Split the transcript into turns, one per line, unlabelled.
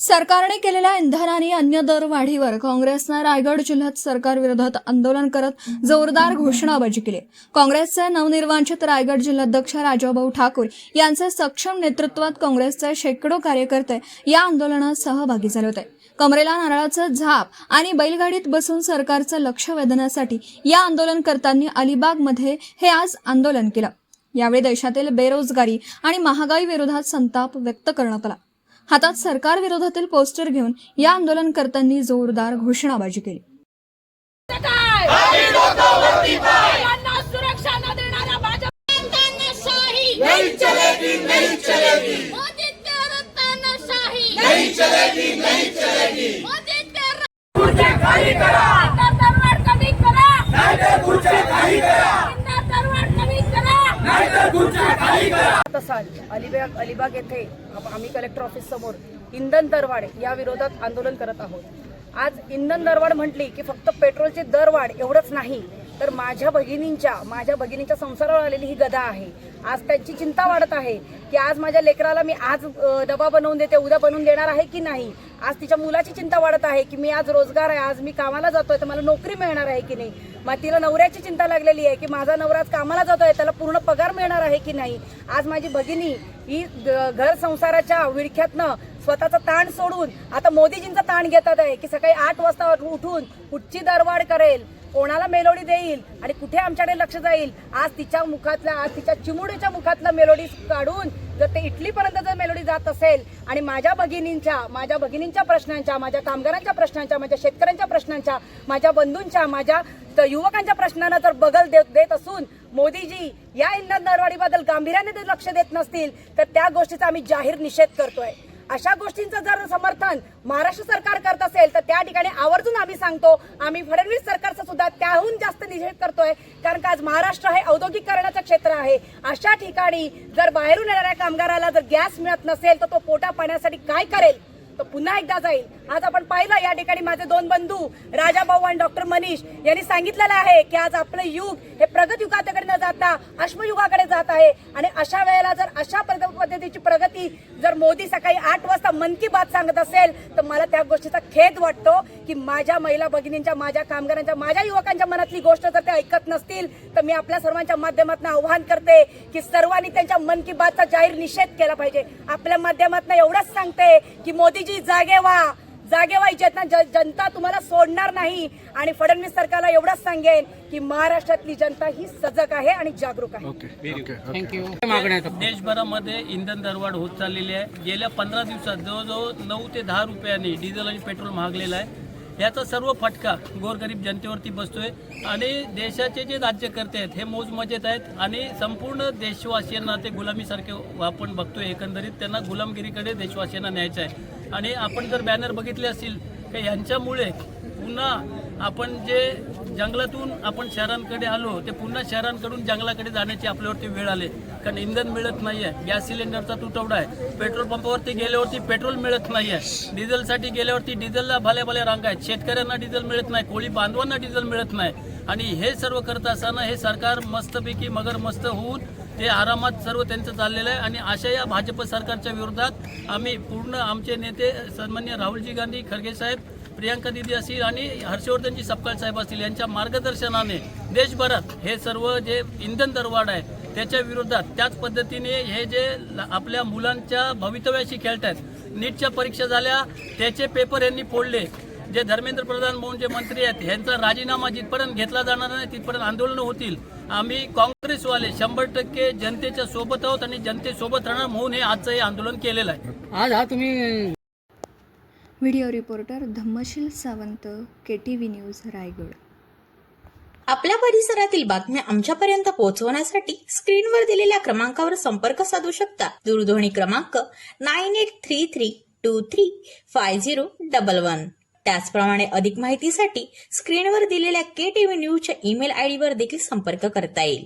सरकारने केलेल्या इंधन आणि अन्य दरवाढीवर काँग्रेसनं रायगड जिल्ह्यात सरकारविरोधात आंदोलन करत जोरदार घोषणाबाजी केली। काँग्रेसचे नवनिर्वाचित रायगड जिल्हाध्यक्ष राजाभाऊ ठाकूर यांच्या सक्षम नेतृत्वात काँग्रेसचे शेकडो कार्यकर्ते या आंदोलनात सहभागी झाले होते। कमरेला नारळाचं झाप आणि बैलगाडीत बसून सरकारचं लक्ष वेधण्यासाठी या आंदोलनकर्त्यांनी अलिबागमध्ये हे आज आंदोलन केलं। यावेळी देशातील बेरोजगारी आणि महागाई विरोधात संताप व्यक्त करण्यात आला। हातात सरकार विरोधातील पोस्टर घेऊन या आंदोलनकर्त्यांनी जोरदार घोषणाबाजी केली।
सुरक्षा न देणाऱ्या भाजपशाही नहीं चलेगी, नहीं चलेगी। मोदी तेरा तानाशाही नहीं चलेगी, नहीं चलेगी। मोदी तेरा खुर्च्या खाली करा, दरवाढ कमी करा, नाहीतर खुर्च्या खाली करा, दरवाढ कमी करा, नाहीतर खुर्च्या खाली करा।
साल अलिबाग येथे आम्ही कलेक्टर ऑफिस समोर इंधन दरवाढ या विरोधात आंदोलन करत आहोत। आज इंधन दरवाढ म्हटली की फक्त पेट्रोलची दरवाढ एवढंच नाही तर माझ्या भगिनींच्या संसारावर आलेली ही गदा आहे। आज त्यांची चिंता वाढत आहे की आज माझ्या लेकराला मी आज डबा बनवून देते, उद्या बनवून देणार आहे की नाही। आज तिच्या मुलाची चिंता वाढत आहे की मी आज रोजगार आहे, आज मी कामाला जातोय तर मला नोकरी मिळणार आहे की नाही। मग तिला नवऱ्याची चिंता लागलेली आहे की माझा नवरा आज कामाला जातोय, त्याला पूर्ण पगार मिळणार आहे की नाही। आज माझी भगिनी ही घर संसाराच्या विळख्यातनं स्वतःचा ताण सोडून आता मोदीजींचा ताण घेतात आहे की सकाळी 8 वाजता उठून कुठची दरवाढ करेल, कोणाला मेलोडी देईल आणि कुठे आमच्याकडे लक्ष जाईल। आज तिच्या चिमुडीच्या मुखातला मेलोडी काढून जर ते इटलीपर्यंत जर मेलोडी जात असेल आणि माझ्या भगिनींच्या प्रश्नांच्या, माझ्या कामगारांच्या प्रश्नांच्या, माझ्या शेतकऱ्यांच्या प्रश्नांच्या, माझ्या बंधूंच्या, माझ्या युवकांच्या प्रश्नांना जर बगल देत असून मोदीजी या इंधन दरवाढीबद्दल गांभीर्याने जर लक्ष देत नसतील तर त्या गोष्टीचा आम्ही जाहीर निषेध करतोय। अशा गोष्टींचं जर समर्थन महाराष्ट्र सरकार करत असेल तर त्या ठिकाणी आवर्जून आम्ही सांगतो, आम्ही फडणवीस सरकारचा सुद्धा त्याहून जास्त निषेध करतोय। कारण का आज महाराष्ट्र हे औद्योगिकरणाचं क्षेत्र आहे। अशा ठिकाणी जर बाहेरून येणाऱ्या कामगाराला जर गॅस मिळत नसेल तर तो पोटा पाण्यासाठी काय करेल, तो पुन्हा एकदा जाईल। आज आपण पाहिलं या ठिकाणी माझे 2 बंधू राजाभाऊ आणि डॉक्टर मनीष यांनी सांगितलेलं आहे की आज आपलं युग हे प्रगत युगाकडे न जाता अश्मयुगाकडे जात आहे। आणि अशा वेळेला जर अशा पद्धतीची प्रगती जर मोदी सकाळी 8 वाजता मन की बात सांगत असेल तर मला त्या गोष्टीचा खेद वाटतो की माझ्या महिला भगिनींच्या, माझ्या कामगारांच्या, माझ्या युवकांच्या मनातली गोष्ट जर ते ऐकत नसतील तर मी आपल्या सर्वांच्या माध्यमातून आवाहन करते की सर्वांनी त्यांच्या मन की बातचा जाहीर निषेध केला पाहिजे। आपल्या माध्यमातून एवढंच सांगते की मोदीजी जागे व्हा, जनता तुम्हाला सोडणार नाही। आणि फडणवीस सरकारला एवढंच सांगेन की महाराष्ट्रातली जनता ही सजग आहे आणि जागरूक आहे।
थँक्यू। देशभरामध्ये इंधन दरवाढ होत चाललेली आहे। गेल्या 15 दिवसात जवळजवळ 9 ते 10 रुपयांनी डिझेल आणि पेट्रोल महागलेलं आहे। याचा सर्व फटका गोरगरीब जनतेवरती बसतोय आणि देशाचे जे राज्यकर्ते आहेत हे मौजमजेत आहेत आणि संपूर्ण देशवासियांना ते गुलामीसारखे आपण बघतोय। एकंदरीत त्यांना गुलामगिरीकडे देशवासियांना न्यायचं आहे। आणि आपण जर बॅनर बघितले असतील की यांच्यामुळे पुन्हा आपण जे जंगलातून आपण शहरांकडे आलो ते पुन्हा शहरांकडून जंगलाकडे जाण्याची आपल्यावरती वेळ आली। कारण इंधन मिळत नाही आहे, गॅस सिलेंडरचा तुटवडा आहे, पेट्रोल पंपावरती गेल्यावरती पेट्रोल मिळत नाही आहे, डिझेलसाठी गेल्यावरती डिझेलला भल्या रांगा आहेत, शेतकऱ्यांना डिझेल मिळत नाही, कोळी बांधवांना डिझेल मिळत नाही। आणि हे सर्व करत असताना हे सरकार मस्तपैकी मगरमस्त होऊन ते आरामात सर्व त्यांचं चाललेलं आहे। आणि अशा या भाजप सरकारच्या विरोधात आम्ही पूर्ण आमचे नेते सन्माननीय राहुलजी गांधी खरगे साहेब, प्रियंका दीदी असतील आणि हर्षवर्धनजी सपकाळ साहेब असतील यांच्या मार्गदर्शनाने देशभरात हे सर्व जे इंधन दरवाढ आहे त्याच्या विरोधात, त्याच पद्धतीने हे जे आपल्या मुलांच्या भवितव्याशी खेळत आहेत, नीटच्या परीक्षा झाल्या त्याचे पेपर यांनी फोडले, जे धर्मेंद्र प्रधान म्हणून जे मंत्री आहेत यांचा राजीनामा जिथपर्यंत घेतला जाणार नाही तिथपर्यंत आंदोलन होतील। आम्ही काँग्रेसवाले 100% जनतेच्या सोबत आहोत आणि जनतेसोबत राहणार म्हणून हे आजचं हे आंदोलन केलेलं आहे।
आज हा तुम्ही
video reporter Dhammasheel Sawant, KTV news, Raigad.
आपल्या परिसरातील बातम्या आमच्यापर्यंत पोहोचवण्यासाठी स्क्रीनवर दिलेल्या क्रमांकावर संपर्क साधू शकता। दूरध्वनी क्रमांक 9833235011। त्याचप्रमाणे अधिक माहितीसाठी स्क्रीनवर दिलेल्या KTV न्यूजच्या ईमेल ID वर देखील संपर्क करता येईल।